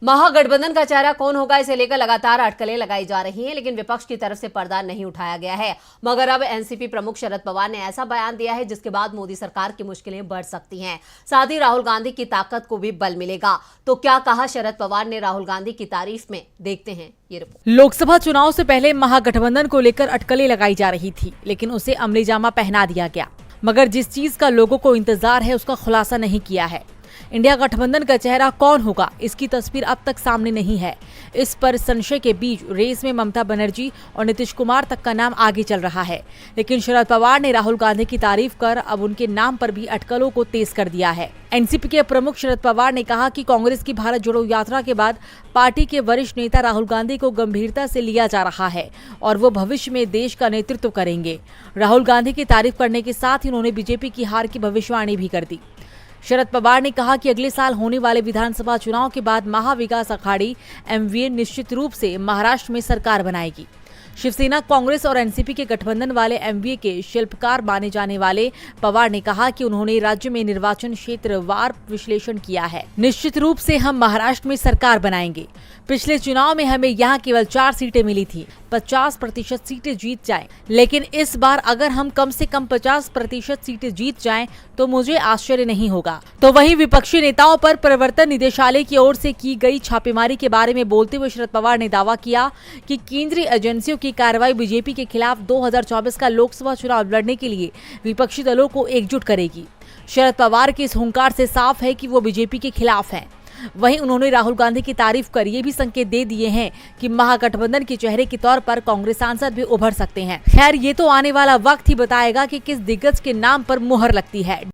महागठबंधन का चेहरा कौन होगा, इसे लेकर लगातार अटकलें लगाई जा रही हैं, लेकिन विपक्ष की तरफ से पर्दा नहीं उठाया गया है। मगर अब एनसीपी प्रमुख शरद पवार ने ऐसा बयान दिया है जिसके बाद मोदी सरकार की मुश्किलें बढ़ सकती हैं। साथ ही राहुल गांधी की ताकत को भी बल मिलेगा। तो क्या कहा शरद पवार ने राहुल गांधी की तारीफ में, देखते हैं ये रिपोर्ट। लोकसभा चुनाव से पहले महागठबंधन को लेकर अटकलें लगाई जा रही थी, लेकिन उसे अमली जामा पहना दिया गया। मगर जिस चीज का लोगों को इंतजार है उसका खुलासा नहीं किया है। इंडिया गठबंधन का चेहरा कौन होगा, इसकी तस्वीर अब तक सामने नहीं है। इस पर संशय के बीच रेस में ममता बनर्जी और नीतीश कुमार तक का नाम आगे चल रहा है, लेकिन शरद पवार ने राहुल गांधी की तारीफ कर अब उनके नाम पर भी अटकलों को तेज कर दिया है। एनसीपी के प्रमुख शरद पवार ने कहा कि कांग्रेस की भारत जोड़ो यात्रा के बाद पार्टी के वरिष्ठ नेता राहुल गांधी को गंभीरता से लिया जा रहा है और वो भविष्य में देश का नेतृत्व करेंगे। राहुल गांधी की तारीफ करने के साथ ही उन्होंने बीजेपी की हार की भविष्यवाणी भी कर दी। शरद पवार ने कहा कि अगले साल होने वाले विधानसभा चुनाव के बाद महाविकास अघाड़ी एमवीए निश्चित रूप से महाराष्ट्र में सरकार बनाएगी। शिवसेना, कांग्रेस और एनसीपी के गठबंधन वाले एमवीए के शिल्पकार माने जाने वाले पवार ने कहा कि उन्होंने राज्य में निर्वाचन क्षेत्र वार विश्लेषण किया है। निश्चित रूप से हम महाराष्ट्र में सरकार बनाएंगे। पिछले चुनाव में हमें यहाँ केवल 4 सीटें मिली थी। 50% सीटें जीत जाएं, लेकिन इस बार अगर हम कम से कम 50% सीटें जीत जाएं तो मुझे आश्चर्य नहीं होगा। तो वहीं विपक्षी नेताओं पर प्रवर्तन निदेशालय की ओर से की गई छापेमारी के बारे में बोलते हुए शरद पवार ने दावा किया कि केंद्रीय एजेंसियों की कार्रवाई बीजेपी के खिलाफ 2024 का लोकसभा चुनाव लड़ने के लिए विपक्षी दलों को एकजुट करेगी। शरद पवार के इस हुंकार से साफ है कि वो बीजेपी के खिलाफ हैं। वहीं उन्होंने राहुल गांधी की तारीफ कर ये भी संकेत दे दिए हैं कि महागठबंधन के चेहरे के तौर पर कांग्रेस सांसद भी उभर सकते हैं। खैर, ये तो आने वाला वक्त ही बताएगा कि किस दिग्गज के नाम पर मुहर लगती है।